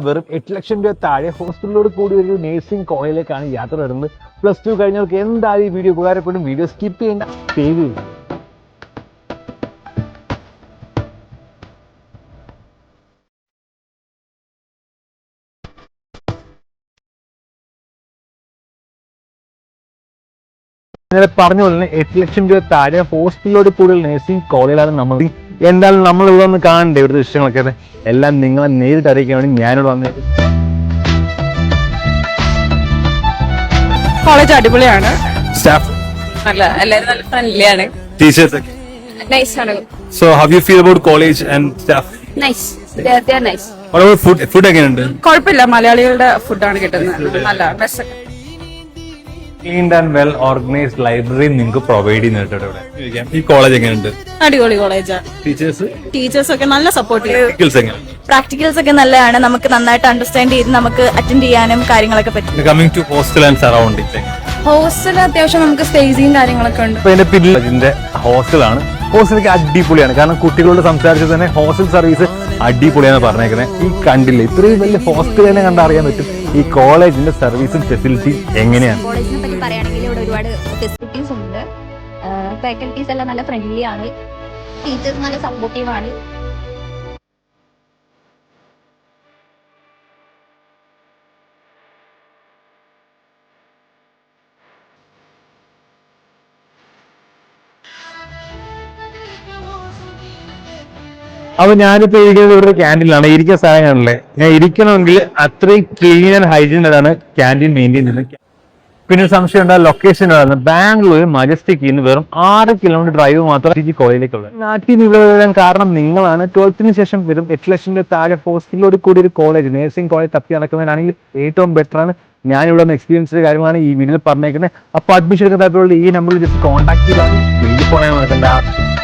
വെറും 8 ലക്ഷം രൂപ താഴെ ഹോസ്റ്റലിലോട് കൂടി ഒരു നേഴ്സിംഗ് കോളേജിലേക്കാണ് യാത്ര വരുന്നത്. +2 കഴിഞ്ഞവർക്ക് എന്തായാലും ഈ വീഡിയോ ഉപകാരപ്പെടും. വീഡിയോ സ്കിപ്പ് ചെയ്യേണ്ട, സേവ് ചെയ്യും. ഇന്നലെ പറഞ്ഞ പോലെ തന്നെ 8 ലക്ഷം രൂപ താഴെ ഹോസ്റ്റലിലോട് കൂടുതൽ നേഴ്സിംഗ് കോളേജിലാണ് നമ്മൾ. എന്തായാലും നമ്മൾ ഇവിടെ ഒന്ന് കാണണ്ടേ ഇവിടുത്തെ ദൃശ്യങ്ങളൊക്കെ. എല്ലാം നിങ്ങളെ നേരിട്ട് അറിയിക്കാൻ വേണ്ടി ഞാനിവിടെ വന്നേ. കോളേജ് അടിപൊളിയാണ്. Staff, എല്ലാവരും നല്ല ഫ്രണ്ട്ലിയാണ്. teachers. നൈസ് ആണ്. So, how do you feel about college and staff? Nice. Nice. What about food? Food എങ്ങനെയുണ്ട്? കുഴപ്പമില്ല, മലയാളികളുടെ ഫുഡാണ് കിട്ടുന്നത്. നല്ല best. Cleaned and well organised library നിങ്ങൾക്ക് പ്രൊവൈഡ് ചെയ്യുന്നുണ്ട് ഇവിടെ. ഈ കോളേജ് എങ്ങനെയുണ്ട്? അടിപൊളി കോളേജാ. ടീച്ചേഴ്സ് ഒക്കെ നല്ല സപ്പോർട്ട് ചെയ്യും. പ്രാക്ടിക്കൽസ് ഒക്കെ നല്ലതാണ്. നമുക്ക് നന്നായിട്ട് അണ്ടർസ്റ്റാൻഡ് ചെയ്ത് നമുക്ക് അറ്റൻഡ് ചെയ്യാനും കാര്യങ്ങളൊക്കെ പറ്റും. Coming to hostel and surrounding. Hostel അത്യാവശ്യം നമുക്ക് സ്പേസിങ് കാര്യങ്ങളൊക്കെ ഉണ്ട്. ഇപ്പൊ എന്റെ പിന്നിൽ ഇതിന്റെ ഹോസ്റ്റലാണ്. ഹോസ്റ്റലൊക്കെ അടിപൊളിയാണ്. കാരണം കുട്ടികളോട് സംസാരിച്ചത് തന്നെ ഹോസ്റ്റൽ സർവീസ് അടിപൊളിയാണ് പറഞ്ഞേക്കുന്നത്. ഈ കണ്ടില്ല, ഇത്രയും വലിയ ഹോസ്റ്റൽ തന്നെ കണ്ടറിയാൻ പറ്റും ഈ കോളേജിന്റെ സർവീസും ഫെസിലിറ്റീസ് എങ്ങനെയാണ്. കോളേജിനെ പറ്റി പറയുകയാണെങ്കിൽ ഇവിടെ ഒരുപാട് ഫെസിലിറ്റീസ് ഉണ്ട്. ഫാക്കൽറ്റീസ് എല്ലാം നല്ല ഫ്രണ്ട്ലി ആണ്. ടീച്ചേഴ്സ് നല്ല സപ്പോർട്ടീവ് ആണ്. അപ്പൊ ഞാനിപ്പോ ഇരിക്കുന്നത് ഇവിടെ ക്യാൻറ്റീനിലാണ്. ഇരിക്കുന്ന സ്ഥലങ്ങളിലെ ഞാൻ ഇരിക്കണമെങ്കിൽ അത്രയും ക്ലീൻ ആൻഡ് ഹൈജീനാണ് ക്യാൻറ്റീൻ മെയിൻറ്റെയിൻ ചെയ്യുന്നത്. പിന്നെ ഒരു സംശയം ഉണ്ടായ ലൊക്കേഷൻ ബാംഗ്ലൂർ മജസ്റ്റിക്കിൽ നിന്ന് വെറും 6 കിലോമീറ്റർ ഡ്രൈവ് മാത്രം കോളേജിലേക്കുള്ളത്. നാട്ടിൽ നിന്ന് ഇവിടെ വരാൻ കാരണം നിങ്ങളാണ്. 12th ശേഷം വെറും 8 ലക്ഷം രൂപ താഴെ ഹോസ്റ്റലിലോട് കൂടി ഒരു കോളേജ്, നേഴ്സിംഗ് കോളേജ് തപ്പി നടക്കുന്നതിനാണെങ്കിൽ ഏറ്റവും ബെറ്റർ ആണ്. ഞാനിവിടെ നിന്ന് എക്സ്പീരിയൻസ് ചെയ്ത കാര്യമാണ് ഈ വീഡിയോയിൽ പറഞ്ഞേക്കുന്നത്. അപ്പൊ അഡ്മിഷൻ എടുക്കാൻ താല്പര്യമുള്ള ഈ നമ്പറിൽ ജസ്റ്റ് കോൺടാക്ട് ചെയ്താൽ വീട്ടിൽ പോകാൻ നടക്കണ്ട.